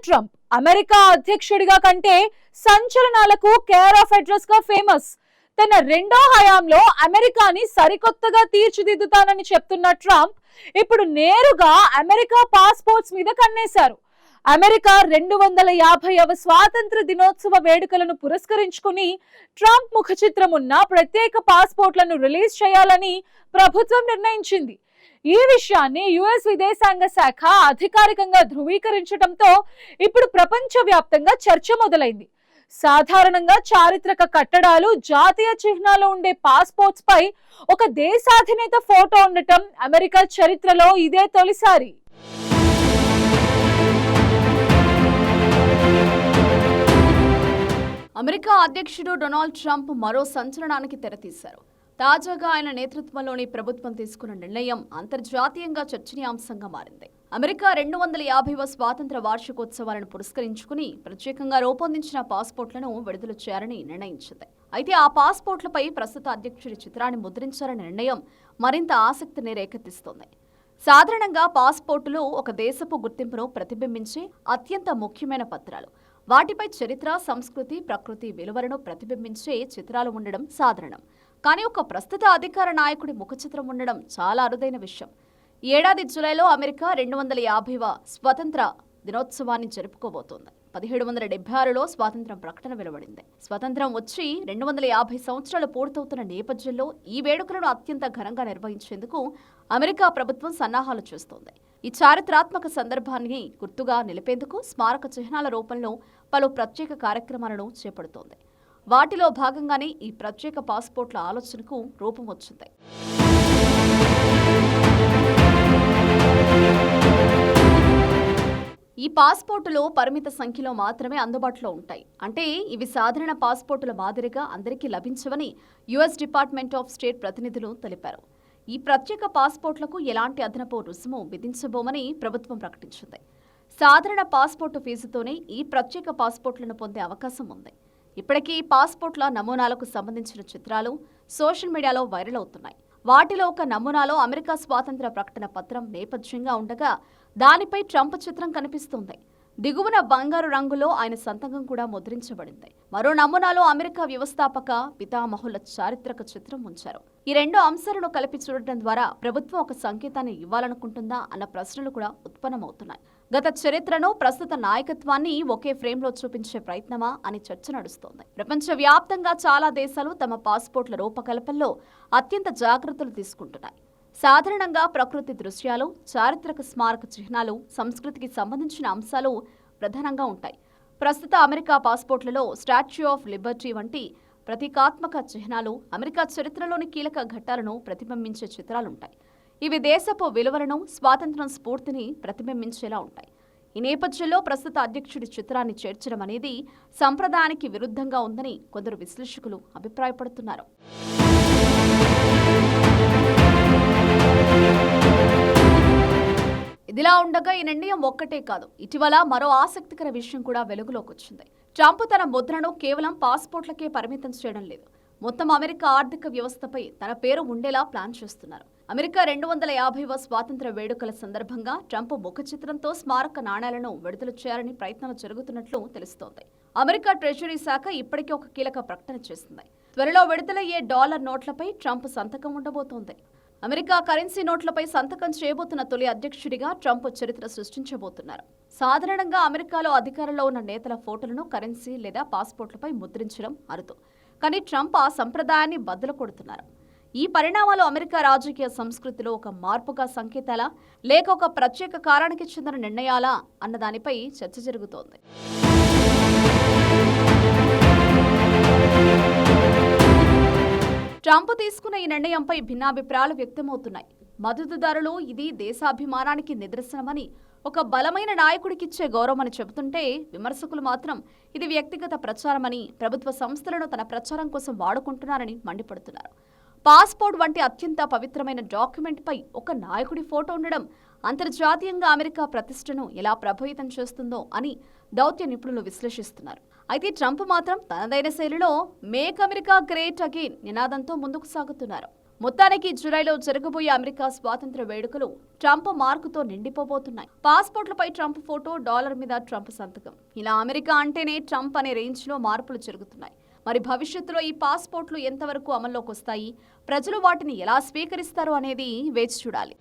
Trump America అధ్యక్షుడిగా కంటే సంచలనాలకు care of address గా ఫేమస్. తన రెండో హయాంలో అమెరికాని సరికొత్తగా తీర్చిదిద్దుతానని చెప్తున్న ట్రంప్ ఇప్పుడు నేరుగా అమెరికా పాస్పోర్ట్స్ మీద కన్నేశారు. అమెరికా 250వ స్వాతంత్ర దినోత్సవ వేడుకలను పురస్కరించుకుని ట్రంప్ ముఖ చిత్రం ఉన్న ప్రత్యేక పాస్పోర్ట్లను రిలీజ్ చేయాలని ప్రభుత్వం నిర్ణయించింది. ఈ విషయాన్ని యుఎస్ విదేశాంగ శాఖ అధికారికంగా ధృవీకరించడంతో ఇప్పుడు ప్రపంచవ్యాప్తంగా చర్చ మొదలైంది. సాధారణంగా చారిత్రక కట్టడాలు, జాతీయ చిహ్నాలు ఉండే పాస్పోర్ట్స్ పై ఒక దేశాధినేత ఫోటో ఉండటం అమెరికా చరిత్రలో ఇదే తొలిసారి. అమెరికా అధ్యక్షుడు డొనాల్డ్ ట్రంప్ మరో సంచలనానికి తెరతీశారు. తాజాగా ఆయన నేతృత్వంలోని ప్రభుత్వం తీసుకున్న నిర్ణయం అంతర్జాతీయంగా చర్చనీయాంశంగా మారింది. అమెరికా 250వ స్వాతంత్ర వార్షికోత్సవాలను పురస్కరించుకుని ప్రత్యేకంగా రూపొందించిన పాస్పోర్ట్లను విడుదల చేయాలని నిర్ణయించింది. అయితే ఆ పాస్పోర్ట్లపై ప్రస్తుత అధ్యక్షుడి చిత్రాన్ని ముద్రించాలనే నిర్ణయం మరింత ఆసక్తిని రేకెత్తిస్తోంది. సాధారణంగా పాస్పోర్టులు ఒక దేశపు గుర్తింపును ప్రతిబింబించే అత్యంత ముఖ్యమైన పత్రాలు. వాటిపై చరిత్ర, సంస్కృతి, ప్రకృతి విలువలను ప్రతిబింబించే చిత్రాలు ఉండడం సాధారణం. కానీ ఒక ప్రస్తుత అధికార నాయకుడి ముఖచిత్రం ఉండడం చాలా అరుదైన విషయం. ఈ ఏడాది జూలైలో అమెరికా 250వ స్వతంత్ర దినోత్సవాన్ని జరుపుకోబోతోంది. 1776లో స్వాతంత్ర్యం ప్రకటన వెలువడింది. స్వతంత్రం వచ్చి 250 సంవత్సరాలు పూర్తవుతున్న నేపథ్యంలో ఈ వేడుకలను అత్యంత ఘనంగా నిర్వహించేందుకు అమెరికా ప్రభుత్వం సన్నాహాలు చేస్తోంది. ఈ చారిత్రాత్మక సందర్భాన్ని గుర్తుగా నిలిపేందుకు స్మారక చిహ్నాల రూపంలో పలు ప్రత్యేక కార్యక్రమాలను చేపడుతోంది. వాటిలో భాగంగానే ఈ ప్రత్యేక పాస్పోర్ట్ల ఆలోచనకు రూపం వచ్చింది. ఈ పాస్పోర్టులు పరిమిత సంఖ్యలో మాత్రమే అందుబాటులో ఉంటాయి. అంటే ఇవి సాధారణ పాస్పోర్టుల మాదిరిగా అందరికీ లభించవని యుఎస్ డిపార్ట్మెంట్ ఆఫ్ స్టేట్ ప్రతినిధులు తెలిపారు. ఈ ప్రత్యేక పాస్పోర్ట్లకు ఎలాంటి అదనపు రుసుము విధించబోమని ప్రభుత్వం ప్రకటించింది. సాధారణ పాస్పోర్టు ఫీజుతోనే ఈ ప్రత్యేక పాస్పోర్ట్లను పొందే అవకాశం ఉంది. ఇప్పటికీ ఈ పాస్పోర్ట్ల నమూనాలకు సంబంధించిన చిత్రాలు సోషల్ మీడియాలో వైరల్ అవుతున్నాయి. వాటిలో ఒక నమూనాలో అమెరికా స్వాతంత్ర ప్రకటన పత్రం నేపథ్యంగా ఉండగా దానిపై ట్రంప్ చిత్రం కనిపిస్తోంది. దిగువన బంగారు రంగులో ఆయన సంతకం కూడా ముద్రించబడింది. మరో నమూనాలో అమెరికా వ్యవస్థాపక పితామహుల చారిత్రక చిత్రం ఉంచారు. ఈ రెండు అంశాలను కలిపి చూడటం ద్వారా ప్రభుత్వం ఒక సంకేతాన్ని ఇవ్వాలనుకుంటుందా అన్న ప్రశ్నలు కూడా ఉత్పన్నమవుతున్నాయి. గత చరిత్రను, ప్రస్తుత నాయకత్వాన్ని ఒకే ఫ్రేమ్లో చూపించే ప్రయత్నమా అని చర్చ నడుస్తోంది. ప్రపంచవ్యాప్తంగా చాలా దేశాలు తమ పాస్పోర్ట్ల రూపకల్పనలో అత్యంత జాగ్రత్తలు తీసుకుంటున్నాయి. సాధారణంగా ప్రకృతి దృశ్యాలు, చారిత్రక స్మారక చిహ్నాలు, సంస్కృతికి సంబంధించిన అంశాలు ప్రధానంగా ఉంటాయి. ప్రస్తుత అమెరికా పాస్పోర్ట్లలో స్టాచ్యూ ఆఫ్ లిబర్టీ వంటి ప్రతీకాత్మక చిహ్నాలు, అమెరికా చరిత్రలోని కీలక ఘట్టాలను ప్రతిబింబించే చిత్రాలుంటాయి. ఇవి దేశపు విలువలను, స్వాతంత్ర్యం స్ఫూర్తిని ప్రతిబింబించేలా ఉంటాయి. ఈ నేపథ్యంలో ప్రస్తుత అధ్యక్షుడి చిత్రాన్ని చేర్చడం అనేది సంప్రదాయానికి విరుద్ధంగా ఉందని కొందరు విశ్లేషకులు అభిప్రాయపడుతున్నారు. ఇదిలా ఉండగా ఈ నిర్ణయం ఒక్కటే కాదు, ఇటీవల మరో ఆసక్తికర విషయం కూడా వెలుగులోకి వచ్చింది. ట్రంప్ తన ముద్రను కేవలం పాస్పోర్ట్లకే పరిమితం చేయడం లేదు. మొత్తం అమెరికా ఆర్థిక వ్యవస్థపై తన పేరు ఉండేలా ప్లాన్ చేస్తున్నారు. అమెరికా 250వ స్వాతంత్ర వేడుకల సందర్భంగా ట్రంప్ ముఖ చిత్రంతో స్మారక నాణేలను విడుదల చేయాలని ప్రయత్నాలు జరుగుతున్నట్లు తెలుస్తోంది. అమెరికా ట్రెజరీ శాఖ ఇప్పటికే ఒక కీలక ప్రకటన చేసింది. త్వరలో విడుదలయ్యే డాలర్ నోట్లపై ట్రంప్ సంతకం ఉండబోతోంది. అమెరికా కరెన్సీ నోట్లపై సంతకం చేయబోతున్న తొలి అధ్యక్షుడిగా ట్రంప్ చరిత్ర సృష్టించబోతున్నారు. సాధారణంగా అమెరికాలో అధికారంలో ఉన్న నేతల ఫోటోలను కరెన్సీ లేదా పాస్పోర్ట్లపై ముద్రించడం అరుదు. కానీ ట్రంప్ ఆ సంప్రదాయాన్ని బద్దలు కొడుతున్నారు. ఈ పరిణామాలు అమెరికా రాజకీయ సంస్కృతిలో ఒక మార్పుగా సంకేతాలా, లేక ఒక ప్రత్యేక కారణానికి చెందిన నిర్ణయాలా అన్న దానిపై చర్చ జరుగుతోంది. ట్రంప్ తీసుకున్న ఈ నిర్ణయంపై భిన్నాభిప్రాయాలు వ్యక్తమవుతున్నాయి. మద్దతుదారులు ఇది దేశాభిమానానికి నిదర్శనమని, ఒక బలమైన నాయకుడికిచ్చే గౌరవమని చెబుతుంటే, విమర్శకులు మాత్రం ఇది వ్యక్తిగత ప్రచారమని, ప్రభుత్వ సంస్థలను తన ప్రచారం కోసం వాడుకుంటున్నారని మండిపడుతున్నారు. పాస్పోర్ట్ వంటి అత్యంత పవిత్రమైన డాక్యుమెంట్పై ఒక నాయకుడి ఫోటో ఉండడం అంతర్జాతీయంగా అమెరికా ప్రతిష్టను ఎలా ప్రభావితం చేస్తుందో అని దౌత్య నిపుణులు విశ్లేషిస్తున్నారు. అయితే ట్రంప్ మాత్రం తనదైన శైలిలో మేక్ అమెరికా గ్రేట్ అగైన్ నినాదంతో ముందుకు సాగుతున్నారు. మొత్తానికి జూలైలో జరగబోయే అమెరికా స్వాతంత్ర వేడుకలు ట్రంప్ మార్కుతో నిండిపోబోతున్నాయి. పాస్పోర్ట్లపై ట్రంప్ ఫోటో, డాలర్ మీద ట్రంప్ సంతకం. ఇలా అమెరికా అంటేనే ట్రంప్ అనే రేంజ్లో మార్పులు జరుగుతున్నాయి. మరి భవిష్యత్తులో ఈ పాస్పోర్ట్లు ఎంతవరకు అమల్లోకి వస్తాయి, ప్రజలు వాటిని ఎలా స్వీకరిస్తారు అనేది వేచి చూడాలి.